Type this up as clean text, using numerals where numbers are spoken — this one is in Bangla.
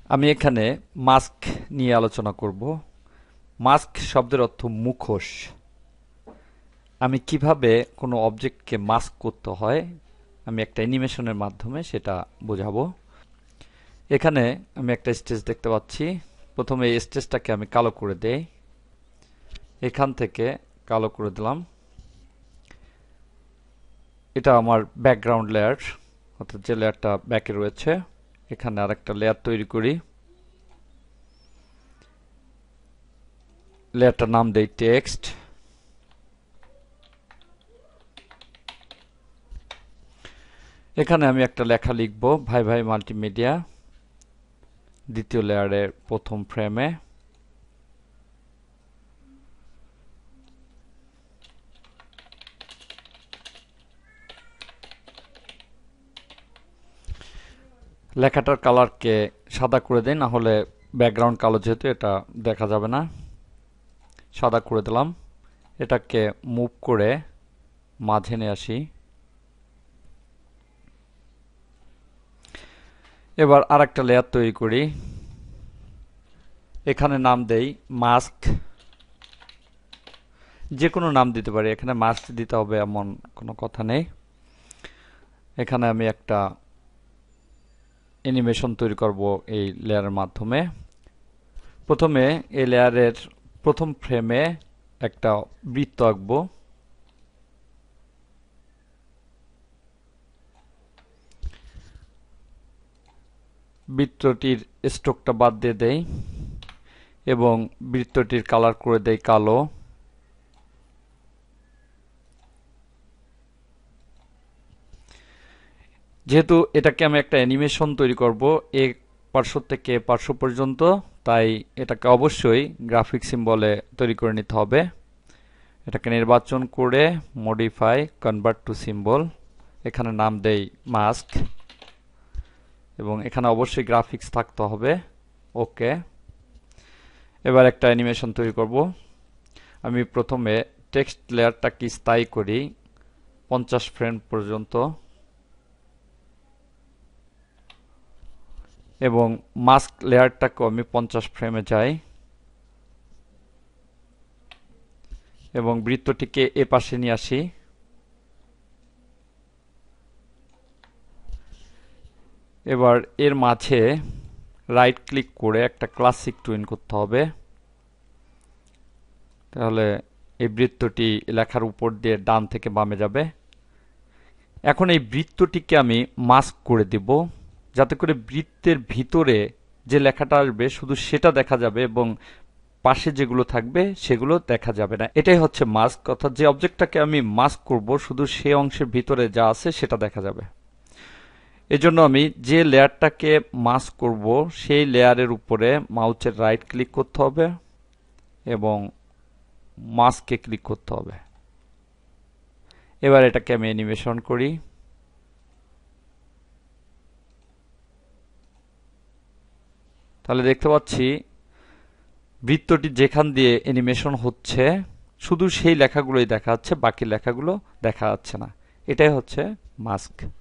আমি এখানে মাস্ক নিয়ে আলোচনা করব। মাস্ক শব্দের অর্থ মুখোশ। আমি কিভাবে কোনো অবজেক্টকে মাস্ক করতে হয় আমি একটা অ্যানিমেশনের মাধ্যমে সেটা বোঝাবো। এখানে আমি একটা স্টেজ দেখতে পাচ্ছি। প্রথমে এই স্টেজটাকে আমি কালো করে দেই। এখান থেকে কালো করে দিলাম। এটা আমার ব্যাকগ্রাউন্ড লেয়ার, অর্থাৎ যে লেয়ারটা ব্যাকে রয়েছে। এখানে আরেকটা লেয়ার তৈরি করি। লেয়ারটার নাম দেই টেক্সট। এখানে আমি একটা লেখা লিখব, ভাই ভাই মাল্টিমিডিয়া, দ্বিতীয় লেয়ারের প্রথম ফ্রেমে। লেখাটার কালারকে সাদা করে দেই, না হলে ব্যাকগ্রাউন্ড কালো যেহেতু এটা দেখা যাবে না। সাদা করে দিলাম। এটাকে মুভ করে মাঝে নিয়ে আসি। এবার আরেকটা লেয়ার তৈরি করি। এখানে নাম দেই মাস্ক। যে কোনো নাম দিতে পারি, এখানে মাস্ক দিতে হবে এমন কোনো কথা নেই। এখানে আমি একটা অ্যানিমেশন তৈরি করব এই লেয়ারের মাধ্যমে। প্রথমে এই লেয়ারের প্রথম ফ্রেমে একটা বৃত্ত আঁকবো। বৃত্তটির স্ট্রোকটা বাদ দিয়ে দেই এবং বৃত্তটির কালার করে দেই কালো। যেহেতু এটাকে আমি একটা অ্যানিমেশন তৈরি করব এ পার্শ্ব থেকে এ পার্শ্ব পর্যন্ত, তাই এটাকে অবশ্যই গ্রাফিক সিম্বলে তৈরি করে নিতে হবে। এটাকে নির্বাচন করে মডিফাই কনভার্ট টু সিম্বল, এখানে নাম দেই মাস্ক এবং এখানে অবশ্যই গ্রাফিক্স থাকতে হবে। ওকে। এবার একটা অ্যানিমেশন তৈরি করব। আমি প্রথমে টেক্সট লেয়ারটাকে স্থায়ী করি 50 ফ্রেম পর্যন্ত এবং মাস্ক লেয়ারটাকেও আমি 50 ফ্রেমে যাই এবং বৃত্তটিকে এ পাশে নিয়ে আসি। এবার এর মাঝে রাইট ক্লিক করে একটা ক্লাসিক টুইন করতে হবে, তাহলে এই বৃত্তটি লেখার উপর দিয়ে ডান থেকে বামে যাবে। এখন এই বৃত্তটিকে আমি মাস্ক করে দেব, যাতে করে বৃত্তের ভিতরে যে লেখাটা আসবে শুধু সেটা দেখা যাবে এবং পাশে যেগুলো থাকবে সেগুলো দেখা যাবে না। এটাই হচ্ছে মাস্ক, অর্থাৎ যে অবজেক্টটাকে আমি মাস্ক করব শুধু সে অংশের ভিতরে যা আছে সেটা দেখা যাবে। এজন্য আমি যে লেয়ারটাকে মাস্ক করব সেই লেয়ারের উপরে মাউসের রাইট ক্লিক করতে হবে এবং মাস্কে ক্লিক করতে হবে। এবার এটাকে আমি অ্যানিমেশন করি। তাহলে দেখতে পাচ্ছি বৃত্তটি যেখান দিয়ে অ্যানিমেশন হচ্ছে শুধু সেই লেখাগুলোই দেখা যাচ্ছে, বাকি লেখাগুলো দেখা যাচ্ছে না। এটাই হচ্ছে মাস্ক।